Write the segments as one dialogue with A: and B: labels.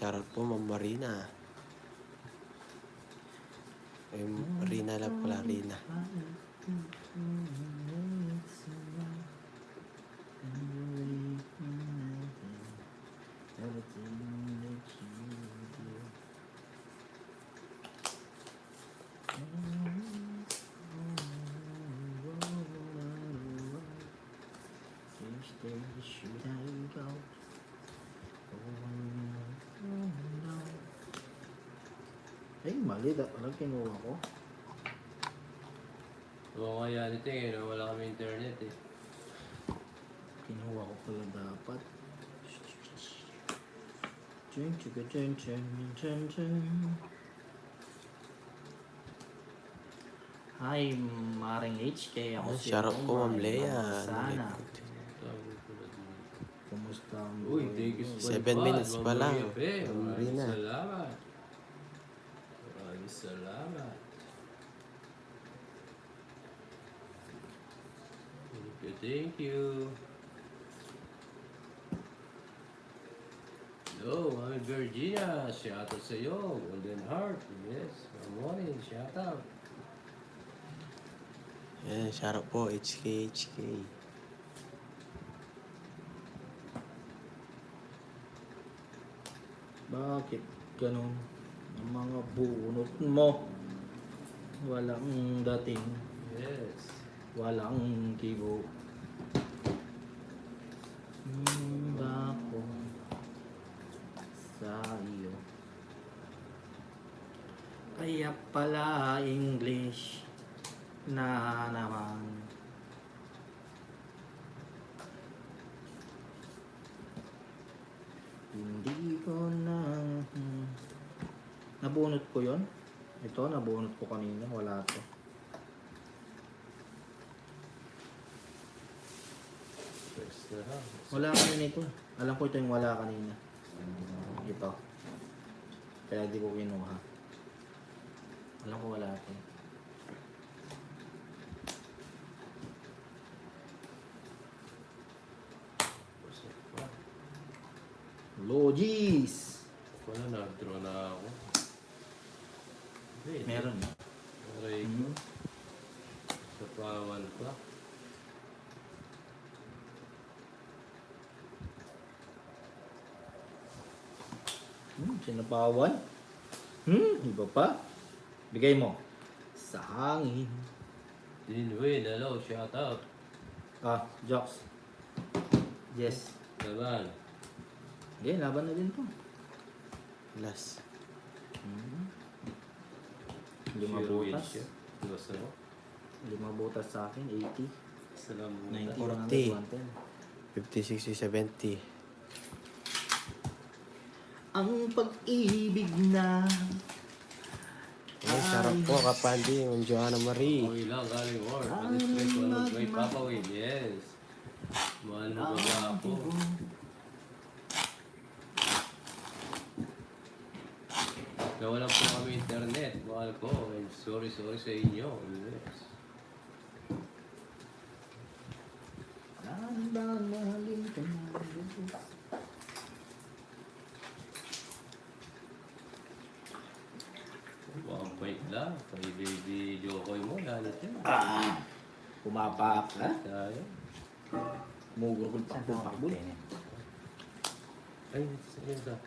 A: shoutout po, Ma'am Marina. Ay, Rina lang pala, Rina.
B: Should I go? Ay, mali. Dapat kinuha ko.
C: Oo nga yan ito eh, wala kami internet eh.
B: Kinuha ko pala dapat. Chun, chun, chun, chun, chun, chun. Hi, Maring HK. Ako si
A: Shoutout po, Ma'am
B: Omar.
A: Lea.
B: Sana.
C: Sabi ko na din.
B: Kumusta ang
C: Uy, thank you so
A: 7 minutes pa lang.
C: Maraming
A: Rina.
C: salamat. Maraming salamat. Thank you. Hello, Mami Virginia. Shoutout sa iyo. Golden Heart. Yes. Good morning. Shoutout.
A: Yan, shoutout po, HK.
B: Bakit ganun? Ang mga bunot mo. Walang dating.
C: Yes.
B: Walang kibo. Bako sa iyo. Kaya pala English na naman. Hindi ko na... Nabunot ko yon. Ito, nabunot ko kanina. Wala to.
C: First na ha.
B: Wala kami nito. Alam ko ito yung wala kanina. Ito. Kaya di ko kinuha. Alam ko wala ito. Logis!
C: Wala, nag-draw na ako. Wait,
B: Meron.
C: Aray ko. Sa pawan pa.
B: Sinapawan? Iba pa? Bigay mo. Sa hangin.
C: Dinwin, hello, shoutout.
B: Ah, Jocks. Yes.
C: Laban.
B: Okay, laban na din to.
A: Last.
B: 5
C: Zero
B: butas.
C: wins, yeah. Gusto mo?
B: 5 butas sa akin, 80.
C: Salamat.
B: 90,
A: 40.
B: 100, 110.
A: 50, 60, 70.
B: Ang pag-ibig na
A: Yan, shoutout po, Kapandi, Ma'am Joanna Marie.
C: Okay lang, galing war. Pag-stress, walang may papawin. Yes. Mahal mo ba ako? Nawalan po kami internet. Mahal ko. I'm sorry sa inyo. Yes.
B: Ano ba mahalin ka na?
C: Mukhang bait lang. Kay baby Jokoy mo, lalit yan.
B: Pumapak ka?
C: Tayo.
B: Mugurgul pa. Pumakbul.
C: Ay, sa'yo ka.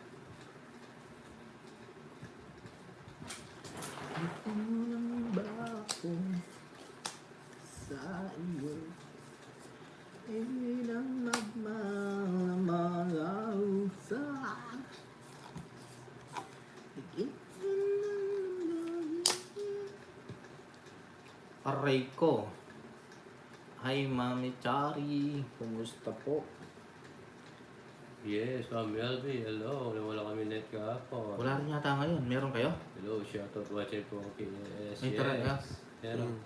B: Ito lang ba ako sa iyo? Ilang nagmamalaw sa Aray ko. Hi, Mami Chari. Kumusta po?
C: Yes, Ma'am Melby. Hello. Wala kami net kahapon.
B: Wala rin yata ngayon. Meron kayo?
C: Hello, shoutout watcher po. Okay, yes,
B: May talaga?
C: Meron.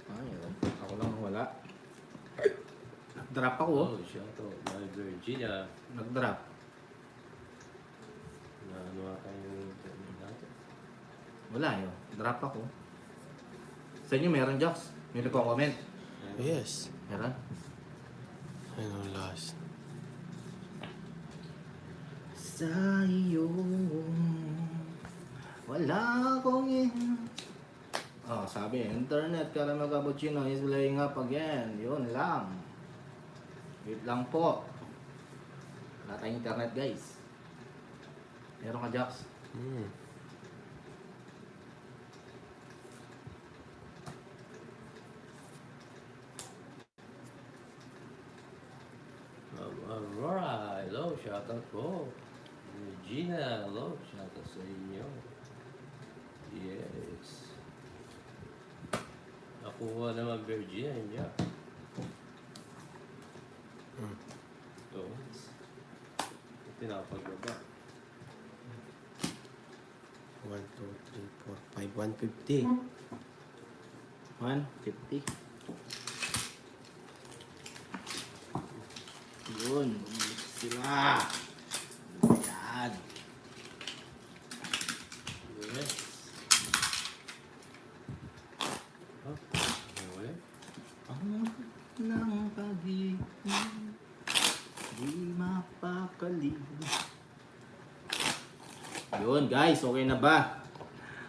B: Ayun. Ako lang wala. Nag-drop ako.
C: Oh, shoutout. My Virginia.
B: Nag-drop.
C: Na ano ata yung internet natin.
B: Wala yun. Drop ako. Sa inyo meron, Jocks? May nagko-comment?
A: Yes.
B: Meron?
A: Ayun, last.
B: sa iyo. Wala akong sabi, internet, Karama Cappuccino is laying up again. Yun lang. Wait lang po. Wala tayong internet, guys. Meron ka, Jax?
C: Aurora, hello, shoutout po. Regina, hello, shoutout sa inyo. Yes. Nakuha naman Virginia, hindi. So, tinapagbaba.
A: 1, 2, 3, 4, 5, 150.
B: 150. Yun, bumalik sila. Ayan.
C: Yes. Oh, okay.
B: Ang ng pag-ibig di mapakali. Yun guys, okay na ba?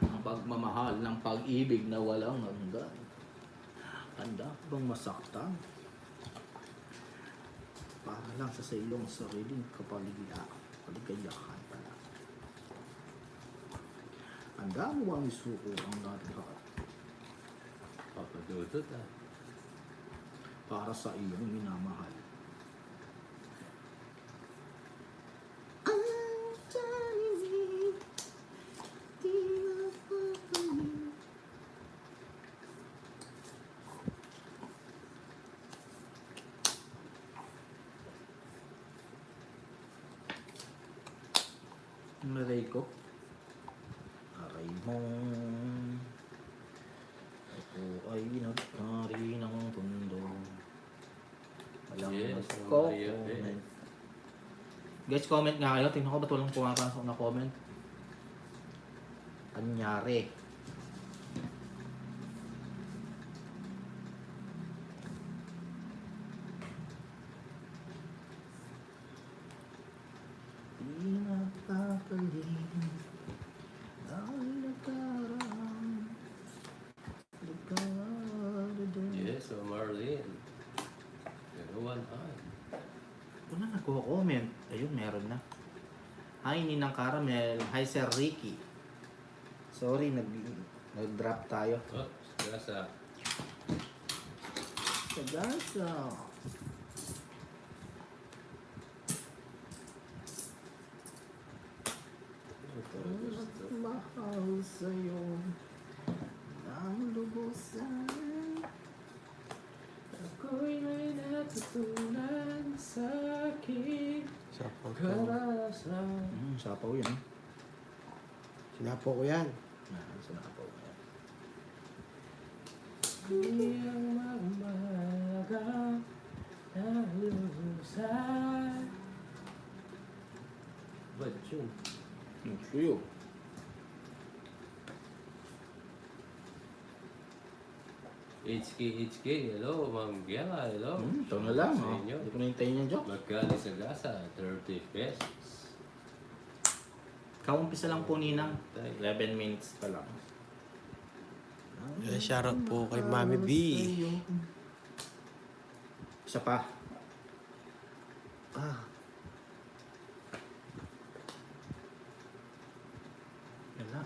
B: Ang pagmamahal ng pag-ibig na walang hanggan. Handa ka bang masaktan? Para lang sa iyong sariling kaligayahan pala. Handa mo bang isuko ang lahat
C: Papadudot ah.
B: para sa iyong minamahal? Malay ko. Aray mong ako ay nagkari ng mundo. Walang
C: Yes,
B: comment. Guys, comment nga kayo. Tingnan ko ba't walang pumapasok na comment? Anyari. Di napakaling ay nagkaraan.
C: Yes, so Marlene. Everyone on.
B: Wala nagko-comment. Ayun, meron na. Hi, Ninang Caramel. Hi, Sir Ricky. Sorry, nag-drop tayo.
C: Oh, stressa.
B: Sagasa. Mahal sa'yo ang lubusan.
C: Ako'y may natutunan sa aking
A: Sapaw ko.
C: karanasan.
B: Sapaw yan.
A: Sinapaw ko yan.
B: Sinapaw yan.
C: Hindi ang magmahalaga na lubusan. Ba't yun?
B: Suyo.
C: HK, hello, Ma'am Gela, hello.
B: Ito na lang.
C: Sa
B: Oh.
C: inyo.
B: Hindi ko na hintayin yung joke.
C: Magkali sa gasa, 30 pesos.
B: Kaumpisa lang po, Ninang. 11 minutes pa lang.
A: Shoutout po kay Mami B.
B: Isa pa. Wala.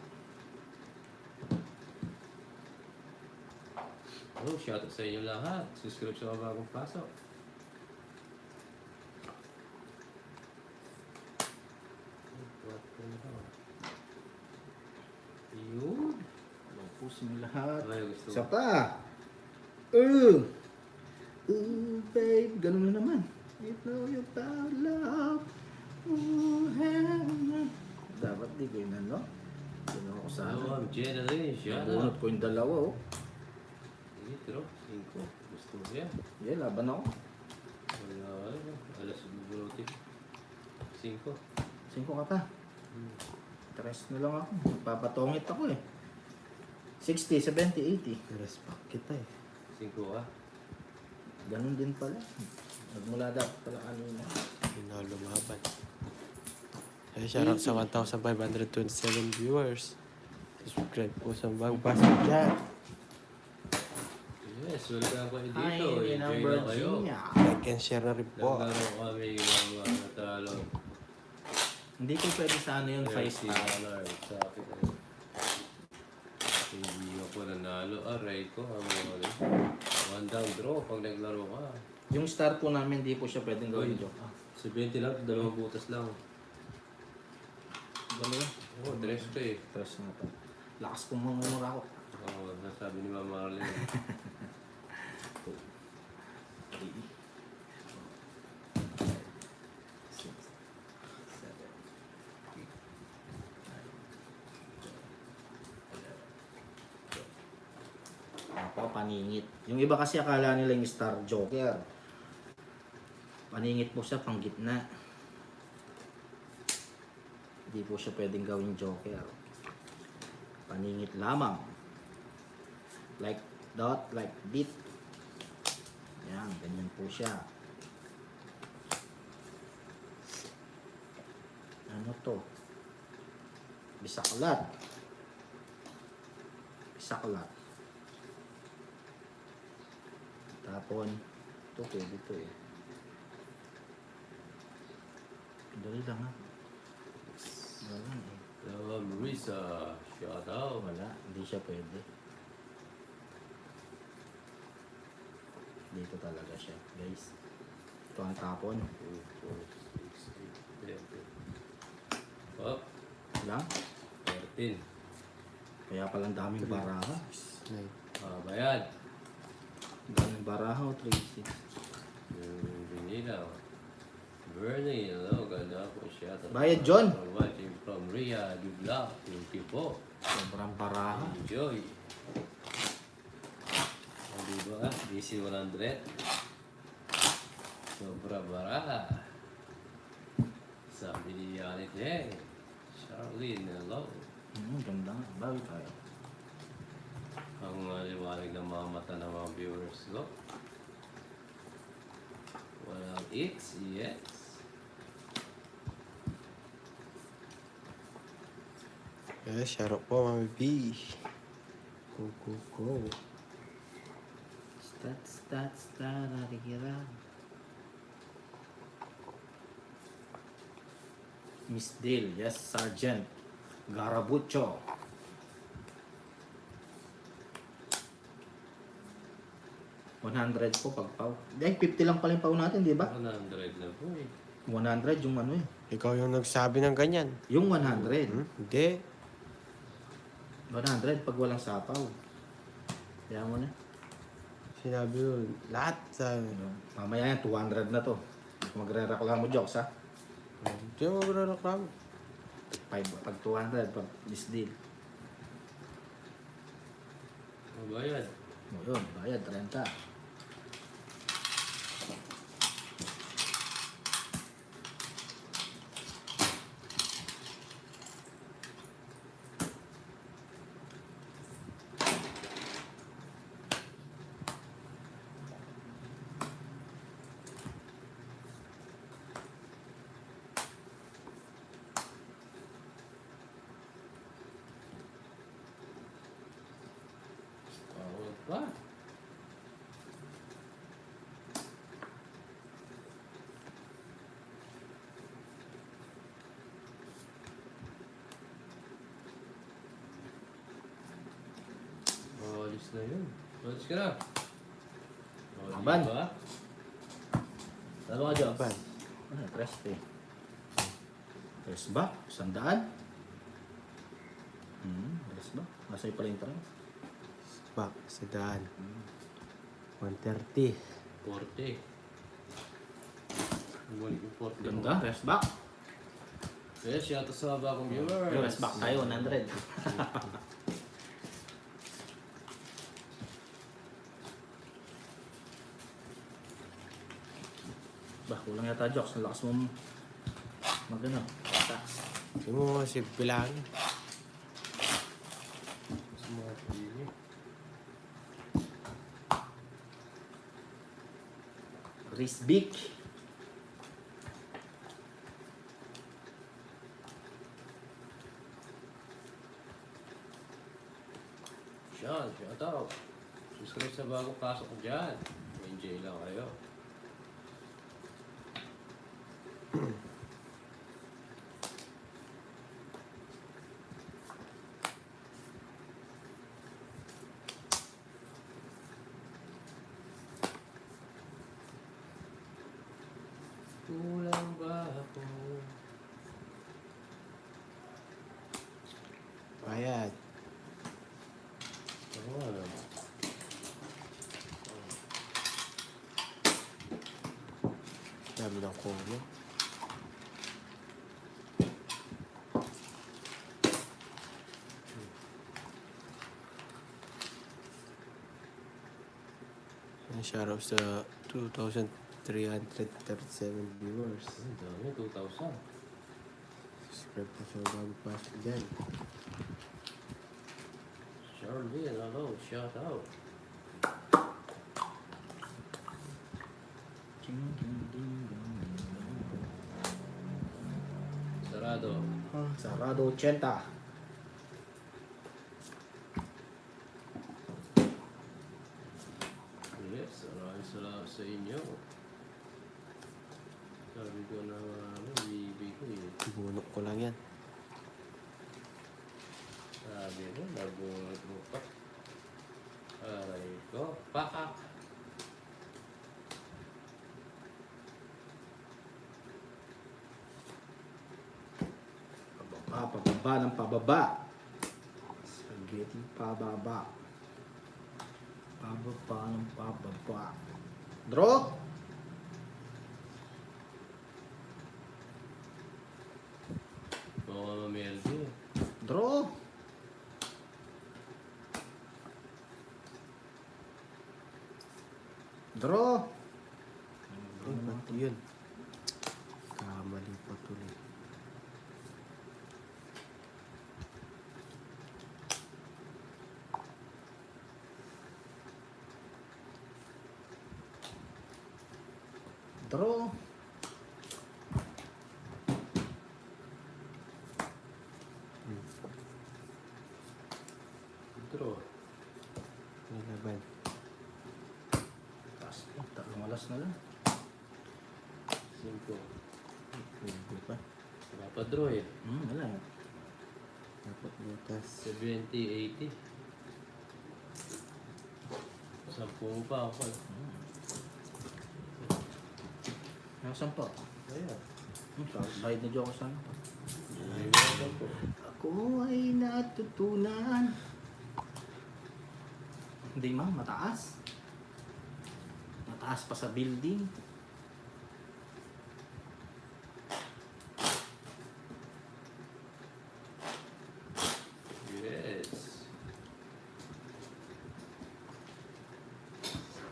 C: Oh, shoutout sa inyo lahat. Subscribe sa mga bagong pasok. Yun.
B: Pusin mo lahat.
C: Ay, gusto
B: Isa
C: ko.
B: pa. Babe. Ganun na naman. You know you found love. Heaven. Dapat di ko yun, no? Yun ako
C: Hello,
B: sana.
C: Ma'am Jenaline. Shoutout.
B: Nabunot ko yung dalawa, oh.
C: Litro, 5. Gusto mo yan?
B: Yeah, laban ako.
C: Wala, ano. Alas bubunutin. 5.
B: 5 ka pa. 3 na lang ako. Magpapatongit ako eh. 60, 70, 80.
A: Respect kita eh.
C: 5 ka.
B: Ganun din pala. Nagmula dapat pala kanina.
A: Hindi na lumaban. Shoutout sa 1,527 viewers. Subscribe po sa Bang Basket dyan.
C: Yes, welcome kayo
B: Hi,
C: dito.
B: in
C: Enjoy na kayo.
B: Virginia.
A: Like and share na rin po.
C: Naglaro kami ng mga natalo.
B: Hindi ko pwede sa ano yun, 5
C: $30
B: star.
C: sa akin. Hindi ako nanalo. Aray ko. One down draw pag naglaro ka.
B: Yung star po namin, hindi po siya pwedeng gawin
C: Uy,
B: joke.
C: 70 lang. 2 butas lang.
B: Dalawa.
C: Oh, dress ko eh.
B: Tres na ito. Lakas kong mumura ko.
C: Oo, nasabi ni Mama Arlene.
B: Ako, paningit. Yung iba kasi akala nila yung star joker. Paningit po siya pang gitna. Hindi po siya pwedeng gawing joker. Paningit lamang. Like dot, like bit. Yan, ganyan po siya. Ano to? Bisaklat. Bisaklat. Tapon. Ito pwede ito eh. Dali lang ha. Wala eh.
C: Hello, Marisa. Shout out.
B: Wala. Hindi siya pwede. Dito talaga siya. Guys. Ito ang tapon.
C: 2, 4, 6, 8, 10. Up.
B: Lang.
C: 13.
B: Kaya palang daming baraha.
C: Bayad.
B: Daming baraha o 3-6.
C: Yung Vanilla. Bernie, hello. Ganda po. Shout out.
B: Bayad, John.
C: From watching from Riyadh. Good luck. Thank you po.
B: Sobrang baraha.
C: Enjoy. Hindi ba? DC 100. Sobra bara. Sabi ni Yanit eh. Charlene, hello.
B: Ganda nga. Bawi tayo.
C: Ang liwanag ng mga mata ng mga viewers ko. Walang it's, yes.
A: Shoutout po, Mami B. Go, go, go.
B: Stats, narikira. Miss Dale, yes, Sergeant. Garabucho. $100 po pagpaw. Ay, 50 lang pala yung paw natin, di ba?
C: 100 na po eh.
B: 100 yung ano eh.
A: Ikaw yung nagsabi ng ganyan.
B: Yung 100.
A: Hindi.
B: 100 pag walang sapaw. Kaya mo na.
A: Sinabi yun. Lahat sa...
B: Mamaya yan, 200 na to. Magre-reklamo jokes ha.
A: Hindi mo magre-reklamo.
B: Pag 200, pag Miss Deal.
C: Mabayad.
B: O yun, bayad, 30.
C: Tawag pa. Alis na yun. Alis ka na. O,
B: Laban.
C: diba?
B: Talo ka, Jokes.
A: Ban.
B: Ano, 3 Tres ba? 100? Tres ba? Nasa pala yung tres.
A: Back sa daan. 130.
C: 40. Bumalik yung 40.
B: Ganda, tres back.
C: Yes, shout out sa bagong viewers.
B: Tres back tayo, 100. Bah, kulang yata, Jokes. Ang lakas mo magano. Tax.
A: Hindi mo kasi bilangin.
C: Mas mga pili.
B: Risbik.
C: Yan, shout out. Subscribe sa bagong pasok ko dyan. Enjoy lang kayo. Kulang ba ako?
A: Bayad.
C: Oo, ano?
A: Dami ng kulo. Shoutout sa 2,337 viewers.
C: Ang dami, 2,000.
A: Subscribe po sa bago pasok dyan.
C: Charlie, hello, shout out. Sarado.
B: Sarado 80.
C: Yes, maraming salamat sa inyo. Sabi ko na bibi ko eh.
A: Bunok ko lang yan.
C: Sabi ko, nabunot mo pa. Aray ko, pakak.
B: Pababa ng pababa. Spaghetti pababa. Pababa ng pababa. Draw.
C: Mga mameldi.
B: Draw. Draw.
A: Ay, ba't yun? Kamali pa tuloy.
B: Draw.
C: Draw.
A: May laban.
B: Tatlong alas na lang.
C: 5.
A: Pwede pa.
C: Wala pa draw eh.
B: Wala.
A: Dapat butas.
C: 70, 80. 10 pa ako eh.
B: Nasaan pa?
C: Ayan.
B: Side na joke saan pa?
C: Hindi mo alam po.
B: Ako ay natutunan. Hindi ma'am, mataas. Mataas pa sa building.
C: Yes.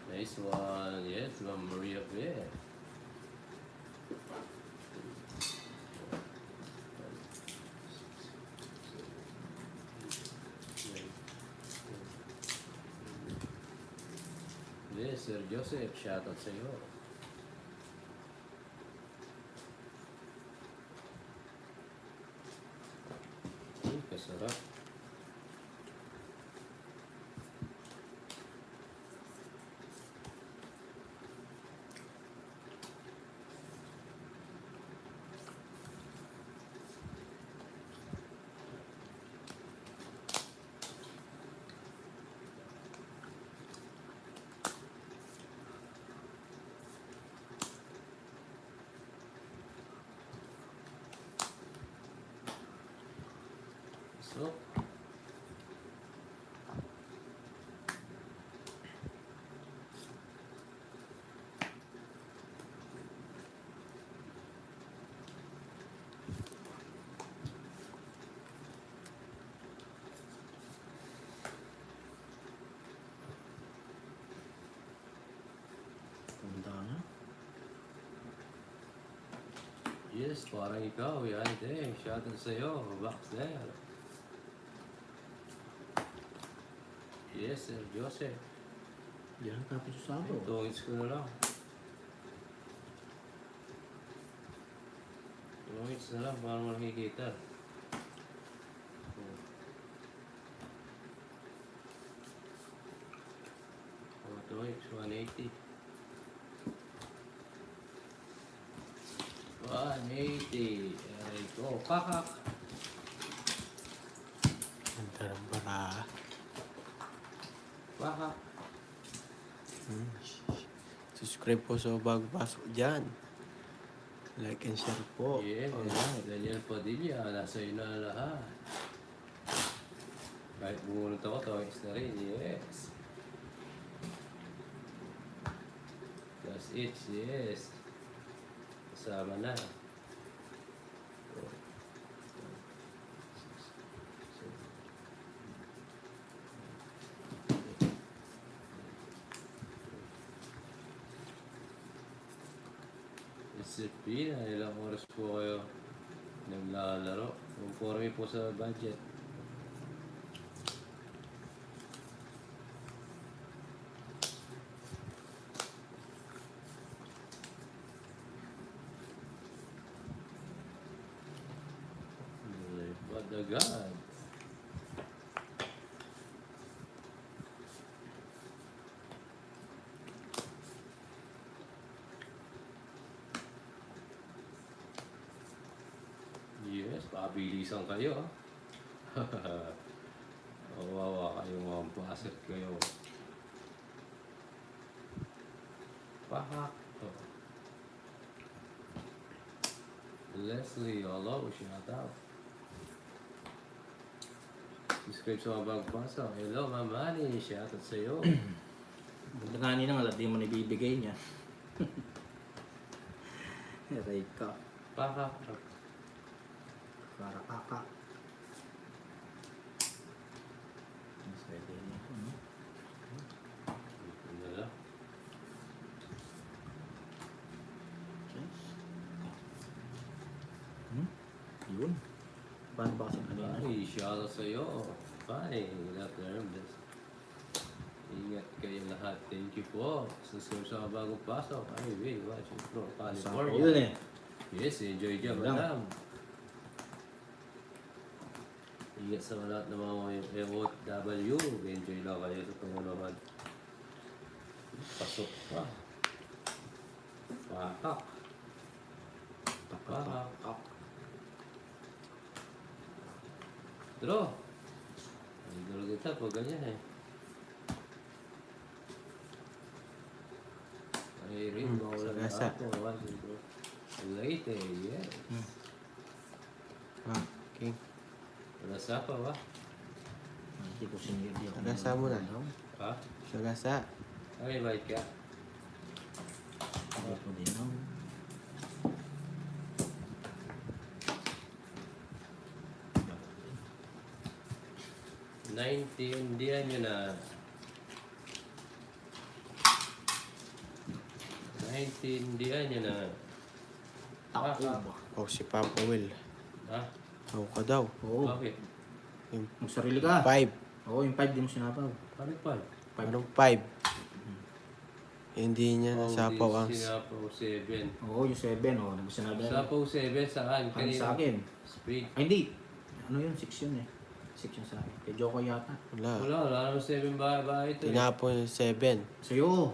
C: Nice one. Yes, Ma'am Maria Fair. Yes, Sir Joseph, shoutout sa iyo. Kasarap. So,
B: Punta na.
C: yes, parang ikaw, yan din. Shoutout sa iyo, box there. Yes, Sir Joseph.
B: Diyan tapos sa sabo.
C: Tungits ko na lang. Tungits na lang, para mo nakikita. 180. 180. Aray ko. Pakak.
A: Ganda ng bara.
C: Pakak.
A: Subscribe po sa bago pasok dyan. Like and share po.
C: Yeah.
A: Alright.
C: Daniel Padilla. Nasa iyo na lahat. Kahit bumunod ako, tawagis na rin. Yes. That's it. Yes. Kasama na. Disiplina, ilang oras po kayo naglalaro. Conforme po sa budget. Padagan. Yes, pabilisan kayo. Kawawa kayo mga basit kayo. Pahak. Leslie, hello, shout out. Subscribe sa mga bagong pasok. Hello, Mamani, shout out sa'yo.
B: Nagdangani na nga, di mo nabibigay niya. Aray ka.
C: Pahak.
B: Para kaka. Mas pwede niya.
C: Ano lang?
B: Yun. Paano ba kasi kanina?
C: Ay, shout out sa'yo. Bye. Lahat na rin. Ingat kayo lahat. Thank you po. Subscribe sa mga bagong pasok. Ay, wait, watch it from
B: Sako
C: California.
B: yun eh.
C: Yes, enjoy dyan,
B: Yun lang.
C: madam. Ingat sa lahat ng mga OFW. Enjoy lang kayo sa pangulaman. Pasok pa. Pakak. Pakak. Draw. Idol kita pag ganyan eh. Ay, rin, mawalan na
A: sagasa.
C: ako. Late eh, yes.
A: Ah, king.
C: Wala sa pa ba?
B: Hindi ko sinili ako.
A: Sagasa mo na.
C: Ha?
A: Sagasa.
C: Ay, bait ka.
B: Hindi ko din ako.
C: 90, indihan nyo na. 90, indihan nyo na.
B: Tako.
A: Oh, si Papa Will.
C: Ha?
A: Ako ka daw.
B: Oo.
C: Bakit?
A: Yung
B: Magsarili ka.
A: 5.
B: Oo, yung 5 di mo sinapaw.
C: Bakit pa?
A: Anong 5? Hindi niya nasapaw ang...
C: Sinapaw 7.
B: Oo, yung 7. Oo, sinabi na.
C: Sapaw 7 saan?
B: Ano sa akin?
C: Speed.
B: Ay, hindi. Ano yun? 6 yun eh. 6 yun sa akin. Kay Joko yata.
A: Wala.
C: Wala naman 7 ba ito eh.
A: Tinapon yung 7.
B: Sa'yo.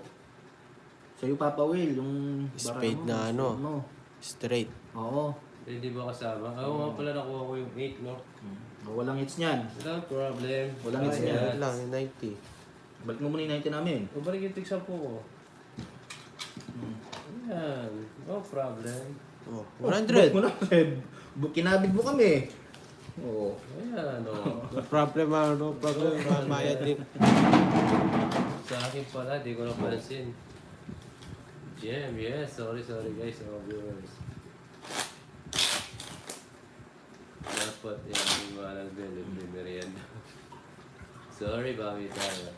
B: Sa'yo, Papa Will. Yung
A: Spade
B: bara
A: na
B: mo,
A: ano.
B: mo.
A: Straight.
B: Oo.
C: Hindi ba kasama? Oo nga pala nakuha ko yung 8, no?
B: Walang hits niyan.
C: Wala problem.
B: Walang hits
C: Kaya.
B: niya.
A: Yan lang, yung 90.
B: Balik mo muna yung 90 namin.
C: Pabalik yung tig 10 ko. Yan. No problem.
A: Oh, 100.
B: 100. Kinabig mo kami. Oo.
C: Ayan, o.
A: No problem, no problem. Mamayad din.
C: Sa akin pala, di ko napansin. Jem, yes. Sorry guys, mga viewers. Dapat yung walang din, merienda. Sorry, bawi tayo.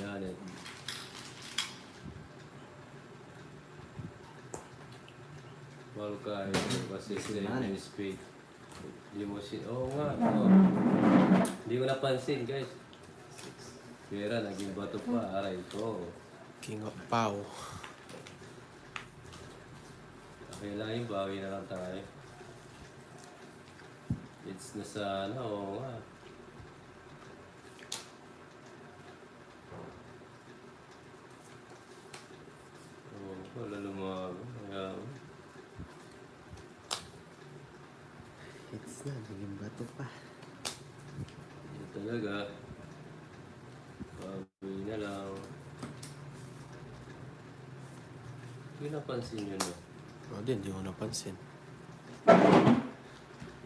C: Yan eh. Mahal ka, kasi
B: Sinanay.
C: yung speed. Limousine. Oo nga, oo. Hindi ko napansin, guys. Pera, naging bato pa. Aray ko.
A: King of Pau.
C: Okay lang yung bawi na lang tayo. It's na sana, oo nga. Wala lumago. Kaya,
A: Hits na, naging bato pa.
C: yun talaga. Pabi na lang. Hindi napansin nyo na.
A: O din, di ko napansin.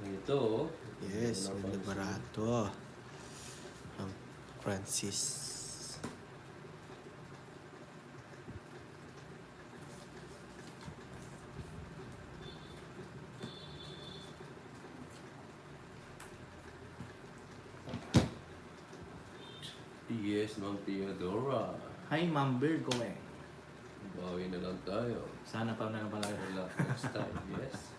C: Ito, oh.
A: Yes,
C: Hindi ko
A: may
C: napansin.
A: barato. Ang Francis.
C: Yes, Ma'am Theodora.
B: Hi, Ma'am Virgo eh.
C: Bawi na lang tayo.
B: Sana pa na pala.
C: Wala next time, yes.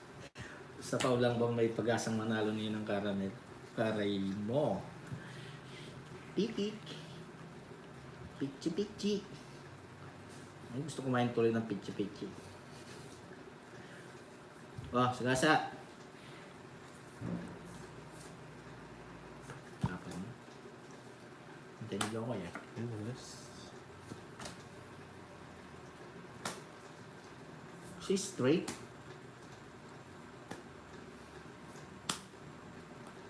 B: Sa Pau lang bang may pag-asang manalo niyo ng karamit? Karay mo. Pikik. Pichi-pichi. Ay, gusto kumain tuloy ng pichi-pichi. Oh, sagasa. Apa mo? Hintayin nila ako yan.
A: Yes.
B: She's straight.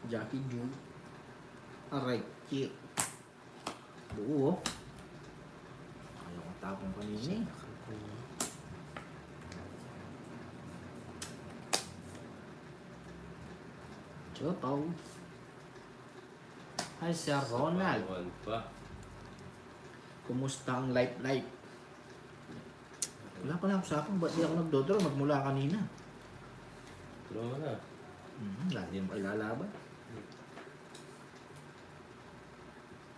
B: Jackie Ju. Aray, cute. Buo. Ayaw kong tapong kanina eh. Chotaw. Hi, Sir Ronald.
C: One pa.
B: Kumusta ang life? Wala pa lang usapang. Ba't di ako nagdodoro? Magmula kanina.
C: Draw mo na.
B: Lagi mo ilalaban.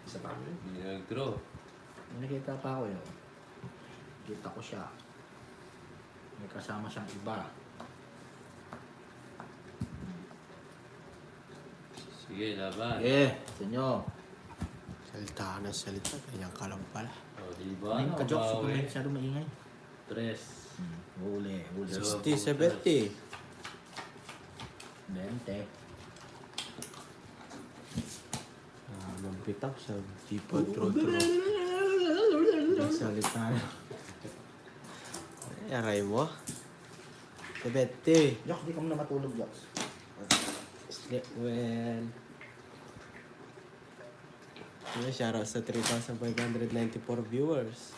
B: Isa pa.
C: Hindi nag-draw.
B: May nakita pa ako yun. Kita ko siya. May kasama siyang iba.
C: Sige, laban.
B: Sa inyo.
A: Salita ka ng salita, ganyan ka lang pala.
C: O, diba?
B: Ayun ka, Jokes. Kung
C: Bawi.
B: may masyado maingay.
C: Tres.
B: Huli.
A: 60, 70.
B: 20.
A: Magbitaw sa tipo draw.
B: Salita na.
A: Ay, aray mo. 70.
B: Jokes, di ka muna matulog, Jokes.
A: Sleep well. Shoutout sa 3,594 viewers.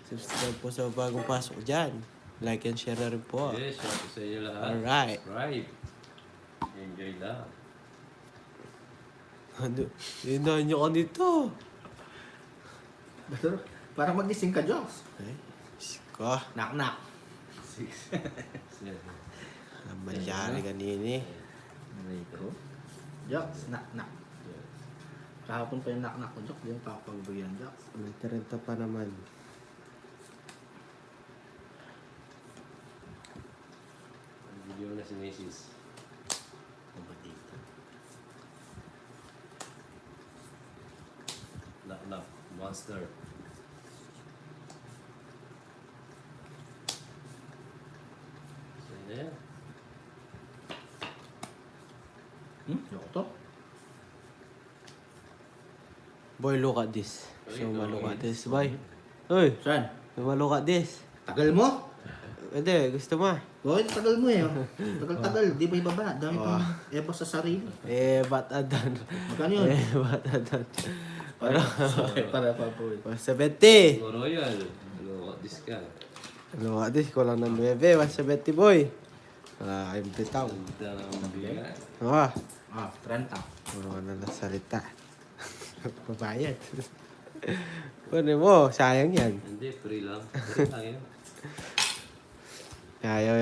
A: Subscribe po sa bagong pasok dyan. Like and share na rin po.
C: Yes, shout out sa inyo lahat.
A: Alright.
C: Subscribe. Enjoy lang.
A: Ano? Inahan nyo ka dito.
B: Parang magising ka, Jokes.
A: Ay, isko.
B: Knock-knock.
C: 6. 7.
A: Ang malyari kanini.
B: Rico. Jokes, knock-knock. Kahapon pa yung knock-knock ko, Jokes. Di yung papagbigyan, Jokes.
A: May 30 pa naman.
C: Video na si Macy's.
B: Ano ba dito?
C: Knock. Monster. So, yun na yan.
B: Loko to?
A: Boy, look at this. So,
C: Ay,
A: look at
C: okay.
A: this, boy. Uy,
B: Saan?
A: look at this.
B: Tagal mo?
A: Hindi, gusto mo.
B: Hoy, tagal mo eh. Tagal-tagal. Di ba ibaba? Dami pang eba sa sarili.
A: Ba't adan?
B: Magkano yun?
A: Ba't adan?
B: Para pa po.
A: 170.
C: Go Royal. Look at this ka.
A: Look at this, kulang ng 9. 170, boy. I'm bitaw.
C: Ganda ng bigat.
A: Ah,
B: 30.
A: puro na lang salita. Pabayad. Pwede mo, sayang yan.
C: Hindi, free lang. Free lang yun.
A: Ayaw